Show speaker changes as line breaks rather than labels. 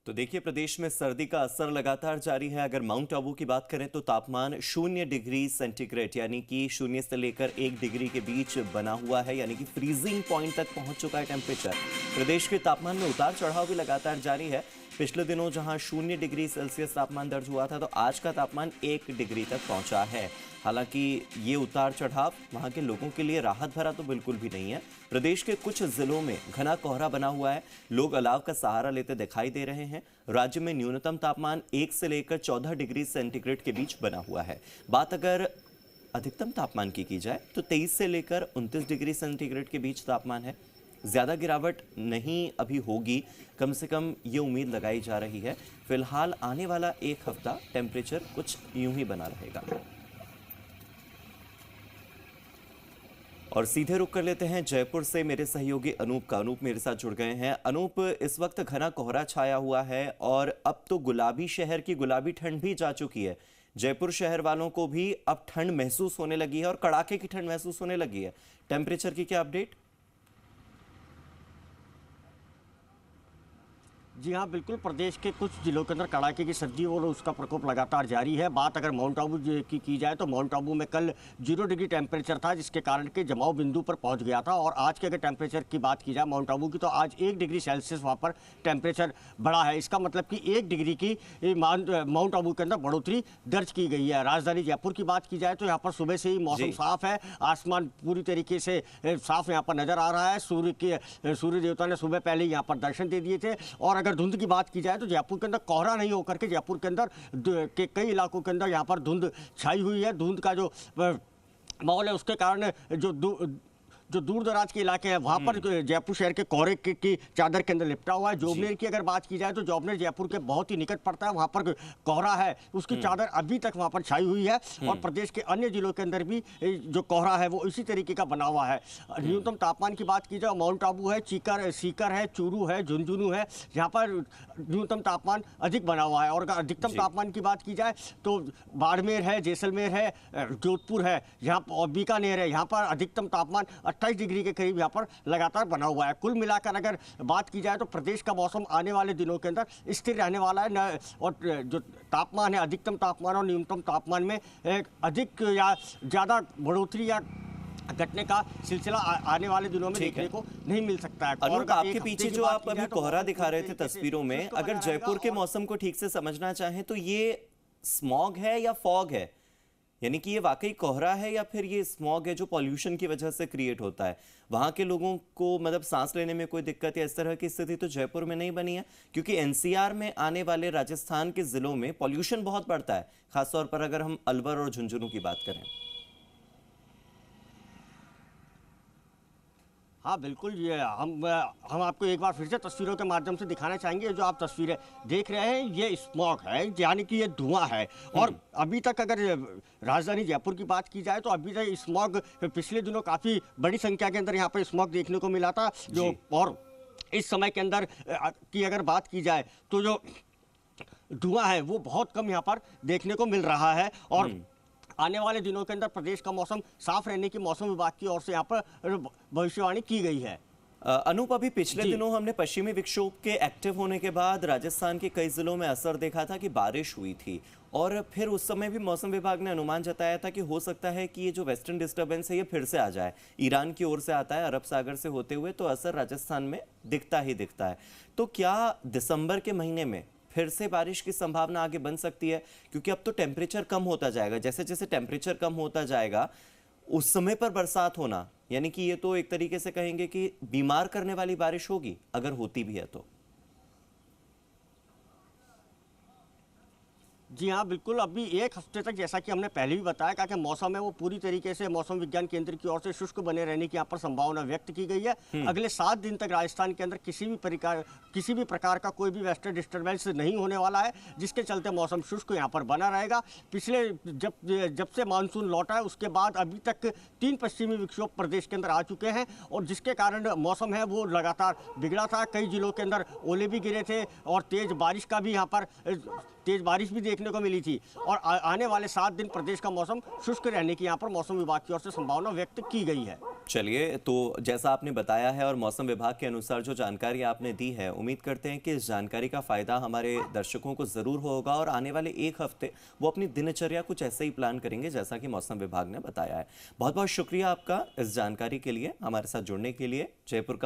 तो देखिए, प्रदेश में सर्दी का असर लगातार जारी है। अगर माउंट आबू की बात करें तो तापमान 0 डिग्री सेंटीग्रेड यानी कि 0 से लेकर 1 डिग्री के बीच बना हुआ है, यानी कि फ्रीजिंग पॉइंट तक पहुंच चुका है टेम्परेचर। प्रदेश के तापमान में उतार चढ़ाव भी लगातार जारी है। पिछले दिनों जहां 0 डिग्री सेल्सियस तापमान दर्ज हुआ था, तो आज का तापमान 1 डिग्री तक पहुंचा है। हालांकि ये उतार चढ़ाव वहां के लोगों के लिए राहत भरा तो बिल्कुल भी नहीं है। प्रदेश के कुछ जिलों में घना कोहरा बना हुआ है, लोग अलाव का सहारा लेते दिखाई दे रहे हैं। राज्य में न्यूनतम तापमान 1 से लेकर 14 डिग्री सेंटीग्रेड के बीच बना हुआ है। बात अगर अधिकतम तापमान की जाए तो 23 से लेकर 29 डिग्री सेंटीग्रेड के बीच तापमान है। ज़्यादा गिरावट नहीं अभी होगी, कम से कम ये उम्मीद लगाई जा रही है। फिलहाल आने वाला एक हफ्ता टेम्परेचर कुछ यूं ही बना रहेगा। और सीधे रुक कर लेते हैं जयपुर से मेरे सहयोगी अनूप का। अनूप मेरे साथ जुड़ गए हैं। अनूप, इस वक्त घना कोहरा छाया हुआ है और अब तो गुलाबी शहर की गुलाबी ठंड भी जा चुकी है। जयपुर शहर वालों को भी अब ठंड महसूस होने लगी है और कड़ाके की ठंड महसूस होने लगी है। टेम्परेचर की क्या अपडेट?
जी हाँ, बिल्कुल। प्रदेश के कुछ जिलों के अंदर कड़ाके की सर्दी और उसका प्रकोप लगातार जारी है। बात अगर माउंट आबू की जाए तो माउंट आबू में कल 0 डिग्री टेम्परेचर था, जिसके कारण के जमाव बिंदु पर पहुंच गया था। और आज के अगर टेम्परेचर की बात की जाए माउंट आबू की, तो आज 1 डिग्री सेल्सियस वहाँ पर टेम्परेचर बढ़ा है। इसका मतलब कि 1 डिग्री की माउंट आबू के अंदर बढ़ोतरी दर्ज की गई है। राजधानी जयपुर की बात की जाए तो यहाँ पर सुबह से ही मौसम साफ है, आसमान पूरी तरीके से साफ यहाँ पर नजर आ रहा है। सूर्य देवता ने सुबह पहले यहाँ पर दर्शन दे दिए थे। और अगर धुंध की बात की जाए तो जयपुर के अंदर कोहरा नहीं होकर के जयपुर के अंदर के कई इलाकों के अंदर यहाँ पर धुंध छाई हुई है। धुंध का जो माहौल है उसके कारण जो दूर दराज के इलाके हैं वहाँ पर जयपुर शहर के कोहरे की चादर के अंदर लिपटा हुआ है। जोबनेर की अगर बात की जाए तो जोबनेर जयपुर के बहुत ही निकट पड़ता है, वहाँ पर कोहरा है, उसकी चादर अभी तक वहाँ पर छाई हुई है। और प्रदेश के अन्य जिलों के अंदर भी जो कोहरा है वो इसी तरीके का बना हुआ है। न्यूनतम तापमान की बात की जाए, माउंट आबू है, सीकर है, चूरू है, झुंझुनू है, यहाँ पर न्यूनतम तापमान अधिक बना हुआ है। और अगर अधिकतम तापमान की बात की जाए तो बाड़मेर है, जैसलमेर है, जोधपुर है, यहाँ और बीकानेर है, यहाँ पर अधिकतम तापमान 28 डिग्री के करीब यहाँ पर लगातार बना हुआ है। कुल मिलाकर अगर बात की जाए तो प्रदेश का मौसम आने वाले दिनों के अंदर स्थिर रहने वाला है। और जो तापमान है, अधिकतम तापमान और न्यूनतम तापमान में अधिक या ज़्यादा बढ़ोतरी या घटने का सिलसिला आने वाले दिनों में देखने को नहीं मिल सकता है।
और आपके पीछे जो आप अभी कोहरा दिखा रहे थे तस्वीरों में, अगर जयपुर के मौसम को ठीक से समझना चाहें तो ये स्मॉग है या फॉग है? यानी कि ये वाकई कोहरा है या फिर ये स्मॉग है जो पॉल्यूशन की वजह से क्रिएट होता है? वहां के लोगों को मतलब सांस लेने में कोई दिक्कत या इस तरह की स्थिति तो जयपुर में नहीं बनी है, क्योंकि एनसीआर में आने वाले राजस्थान के जिलों में पॉल्यूशन बहुत बढ़ता है, खासतौर पर अगर हम अलवर और झुंझुनू की बात करें।
हाँ बिल्कुल, ये हम आपको एक बार फिर से तस्वीरों के माध्यम से दिखाना चाहेंगे। जो आप तस्वीरें देख रहे हैं ये स्मॉग है, यानी कि ये धुआं है। और अभी तक अगर राजधानी जयपुर की बात की जाए तो अभी तक स्मॉग पिछले दिनों काफ़ी बड़ी संख्या के अंदर यहाँ पर स्मॉग देखने को मिला था। जो और इस समय के अंदर की अगर बात की जाए तो जो धुआं है वो बहुत कम यहाँ पर देखने को मिल रहा है। और आने वाले दिनों के अंदर प्रदेश का मौसम साफ रहने की मौसम विभाग की ओर से यहाँ पर भविष्यवाणी की गई है।
अनूप, अभी पिछले दिनों हमने पश्चिमी विक्षोभ के एक्टिव होने के बाद राजस्थान के कई जिलों में असर देखा था कि बारिश हुई थी, और फिर उस समय भी मौसम विभाग ने अनुमान जताया था कि हो सकता है कि ये जो वेस्टर्न डिस्टर्बेंस है ये फिर से आ जाए, ईरान की ओर से आता है, अरब सागर से होते हुए, तो असर राजस्थान में दिखता ही दिखता है। तो क्या दिसंबर के महीने में फिर से बारिश की संभावना आगे बन सकती है? क्योंकि अब तो टेम्परेचर कम होता जाएगा, जैसे जैसे टेम्परेचर कम होता जाएगा उस समय पर बरसात होना, यानी कि ये तो एक तरीके से कहेंगे कि बीमार करने वाली बारिश होगी अगर होती भी है तो।
जी हाँ बिल्कुल, अभी एक हफ्ते तक जैसा कि हमने पहले भी बताया कि मौसम है वो पूरी तरीके से मौसम विज्ञान केंद्र की ओर से शुष्क बने रहने की यहाँ पर संभावना व्यक्त की गई है। अगले 7 दिन तक राजस्थान के अंदर किसी भी प्रकार का कोई भी वेस्टर्न डिस्टर्बेंस नहीं होने वाला है, जिसके चलते मौसम शुष्क यहाँ पर बना रहेगा। पिछले जब से मानसून लौटा है उसके बाद अभी तक 3 पश्चिमी विक्षोभ प्रदेश के अंदर आ चुके हैं, और जिसके कारण मौसम है वो लगातार बिगड़ा था। कई जिलों के अंदर ओले भी गिरे थे और तेज बारिश का भी यहाँ पर तेज बारिश भी देखने को मिली थी। और आने वाले 7 दिन प्रदेश का मौसम शुष्क रहने की यहाँ पर मौसम विभाग की ओर से संभावना व्यक्त की गई है।
चलिए, तो जैसा आपने बताया है और मौसम विभाग के अनुसार जो जानकारी आपने दी है, उम्मीद करते हैं कि इस जानकारी का फ़ायदा हमारे दर्शकों को ज़रूर होगा और आने वाले एक हफ्ते वो अपनी दिनचर्या कुछ ऐसे ही प्लान करेंगे जैसा कि मौसम विभाग ने बताया है। बहुत बहुत शुक्रिया आपका इस जानकारी के लिए, हमारे साथ जुड़ने के लिए। जयपुर का